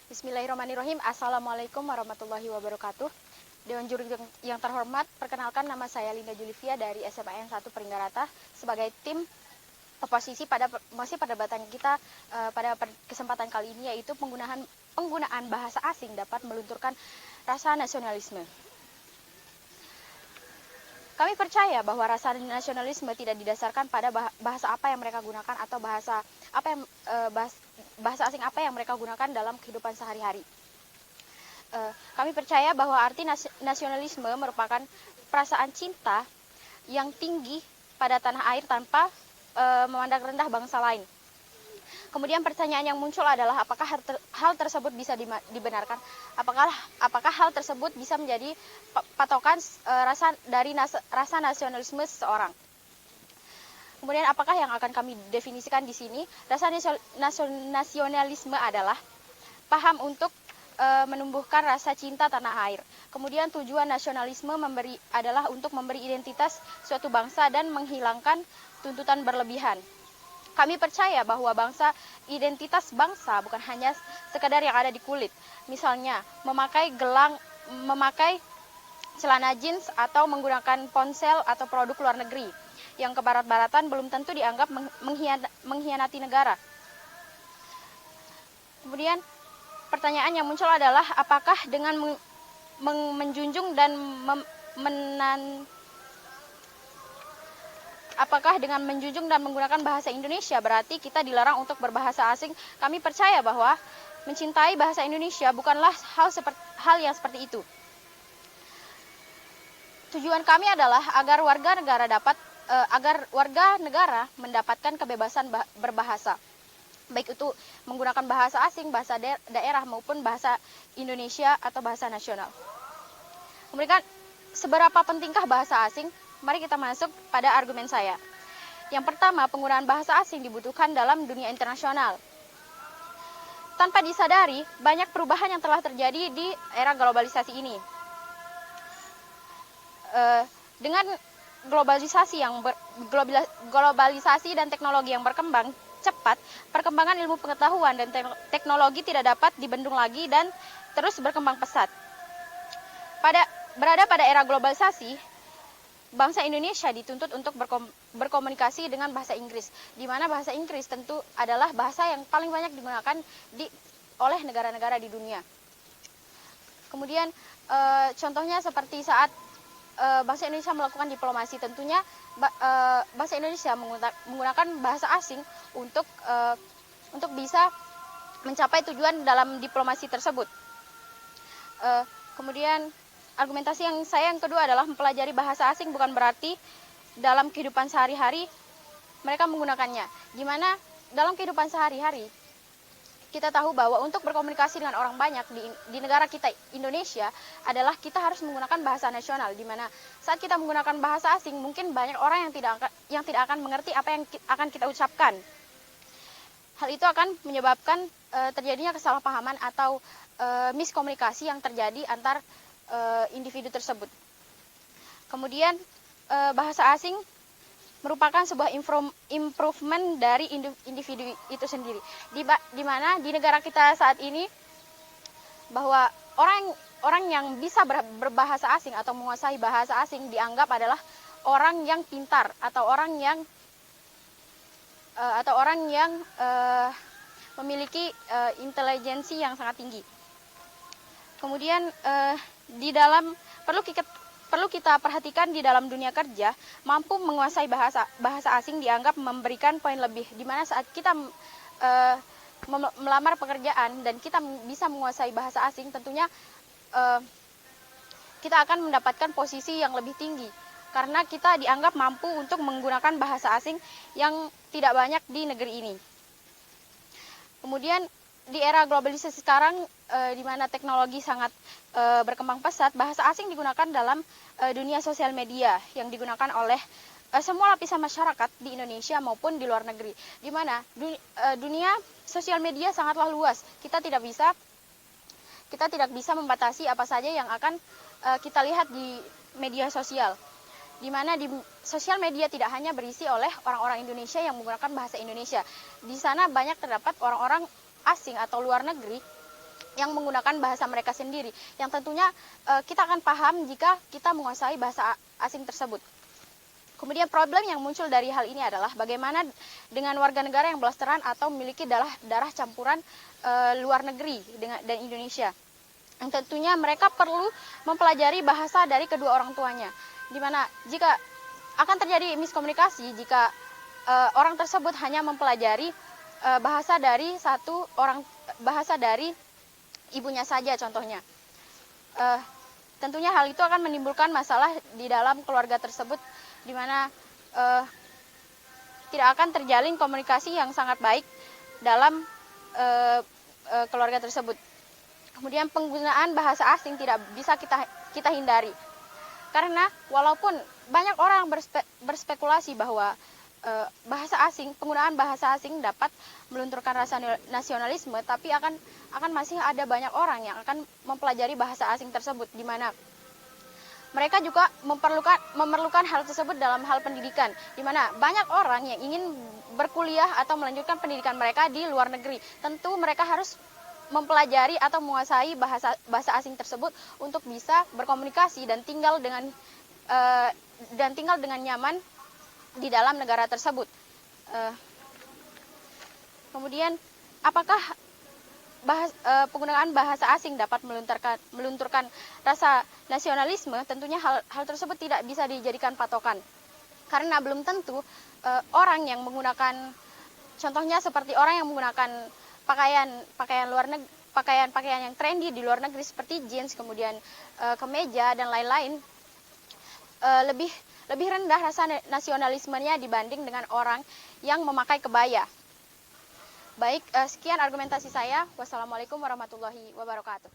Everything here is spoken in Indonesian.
Bismillahirrahmanirrahim. Assalamualaikum warahmatullahi wabarakatuh. Dewan Juri yang terhormat, perkenalkan nama saya Linda Julivia dari SMAN 1 Peringgarata sebagai tim oposisi pada perdebatan kita pada kesempatan kali ini, yaitu penggunaan bahasa asing dapat melunturkan rasa nasionalisme. Kami percaya bahwa rasa nasionalisme tidak didasarkan pada bahasa apa yang mereka gunakan atau bahasa asing apa yang mereka gunakan dalam kehidupan sehari-hari. Kami percaya bahwa arti nasionalisme merupakan perasaan cinta yang tinggi pada tanah air tanpa memandang rendah bangsa lain. Kemudian pertanyaan yang muncul adalah apakah hal tersebut bisa dibenarkan? Apakah hal tersebut bisa menjadi patokan rasa nasionalisme seseorang? Kemudian apakah yang akan kami definisikan di sini? Rasa nasionalisme adalah paham untuk menumbuhkan rasa cinta tanah air. Kemudian tujuan nasionalisme adalah untuk memberi identitas suatu bangsa dan menghilangkan tuntutan berlebihan. Kami percaya bahwa identitas bangsa bukan hanya sekedar yang ada di kulit. Misalnya, memakai celana jeans atau menggunakan ponsel atau produk luar negeri yang ke barat-baratan belum tentu dianggap mengkhianati negara. Kemudian pertanyaan yang muncul adalah apakah dengan menjunjung dan menggunakan bahasa Indonesia berarti kita dilarang untuk berbahasa asing? Kami percaya bahwa mencintai bahasa Indonesia bukanlah hal yang seperti itu. Tujuan kami adalah agar warga negara mendapatkan kebebasan berbahasa, baik itu menggunakan bahasa asing, bahasa daerah maupun bahasa Indonesia atau bahasa nasional. Kemudian seberapa pentingkah bahasa asing? Mari kita masuk pada argumen saya. Yang pertama, penggunaan bahasa asing dibutuhkan dalam dunia internasional. Tanpa disadari, banyak perubahan yang telah terjadi di era globalisasi ini. Dengan globalisasi dan teknologi yang berkembang cepat, perkembangan ilmu pengetahuan dan teknologi tidak dapat dibendung lagi dan terus berkembang pesat. Berada pada era globalisasi, bangsa Indonesia dituntut untuk berkomunikasi dengan bahasa Inggris, di mana bahasa Inggris tentu adalah bahasa yang paling banyak digunakan oleh negara-negara di dunia. Kemudian contohnya seperti saat bangsa Indonesia melakukan diplomasi, tentunya bangsa Indonesia menggunakan bahasa asing untuk bisa mencapai tujuan dalam diplomasi tersebut. Kemudian argumentasi yang kedua adalah mempelajari bahasa asing bukan berarti dalam kehidupan sehari-hari mereka menggunakannya. Di mana dalam kehidupan sehari-hari kita tahu bahwa untuk berkomunikasi dengan orang banyak di negara kita Indonesia adalah kita harus menggunakan bahasa nasional, di mana saat kita menggunakan bahasa asing mungkin banyak orang yang tidak akan mengerti apa yang akan kita ucapkan. Hal itu akan menyebabkan terjadinya kesalahpahaman atau miskomunikasi yang terjadi antar individu tersebut. Kemudian bahasa asing merupakan sebuah improvement dari individu itu sendiri. Di mana di negara kita saat ini bahwa orang yang bisa berbahasa asing atau menguasai bahasa asing dianggap adalah orang yang pintar atau orang yang memiliki intelijensi yang sangat tinggi. Kemudian perlu kita perhatikan di dalam dunia kerja, mampu menguasai bahasa asing dianggap memberikan poin lebih, di mana saat kita melamar pekerjaan dan kita bisa menguasai bahasa asing, tentunya kita akan mendapatkan posisi yang lebih tinggi karena kita dianggap mampu untuk menggunakan bahasa asing yang tidak banyak di negeri ini. Kemudian di era globalisasi sekarang, di mana teknologi sangat berkembang pesat, bahasa asing digunakan dalam dunia sosial media yang digunakan oleh semua lapisan masyarakat di Indonesia maupun di luar negeri. Di mana dunia sosial media sangatlah luas. Kita tidak bisa membatasi apa saja yang akan kita lihat di media sosial. Di mana di sosial media tidak hanya berisi oleh orang-orang Indonesia yang menggunakan bahasa Indonesia. Di sana banyak terdapat orang-orang asing atau luar negeri yang menggunakan bahasa mereka sendiri, yang tentunya kita akan paham jika kita menguasai bahasa asing tersebut. Kemudian problem yang muncul dari hal ini adalah bagaimana dengan warga negara yang blasteran atau memiliki darah campuran luar negeri dan Indonesia. Yang tentunya mereka perlu mempelajari bahasa dari kedua orang tuanya. Di mana jika akan terjadi miskomunikasi jika orang tersebut hanya mempelajari bahasa dari ibunya saja contohnya. Tentunya hal itu akan menimbulkan masalah di dalam keluarga tersebut, di mana tidak akan terjalin komunikasi yang sangat baik dalam keluarga tersebut. Kemudian penggunaan bahasa asing tidak bisa kita hindari, karena walaupun banyak orang berspekulasi bahwa penggunaan bahasa asing dapat melunturkan rasa nasionalisme, tapi akan masih ada banyak orang yang akan mempelajari bahasa asing tersebut, di mana mereka juga memerlukan hal tersebut dalam hal pendidikan, di mana banyak orang yang ingin berkuliah atau melanjutkan pendidikan mereka di luar negeri. Tentu mereka harus mempelajari atau menguasai bahasa asing tersebut untuk bisa berkomunikasi dan tinggal dengan nyaman di dalam negara tersebut. Kemudian apakah penggunaan bahasa asing dapat melunturkan rasa nasionalisme? Tentunya hal tersebut tidak bisa dijadikan patokan, karena belum tentu orang yang menggunakan, contohnya seperti orang yang menggunakan pakaian yang trendy di luar negeri seperti jeans, kemudian kemeja dan lain-lain, lebih rendah rasa nasionalismenya dibanding dengan orang yang memakai kebaya. Baik, sekian argumentasi saya. Wassalamualaikum warahmatullahi wabarakatuh.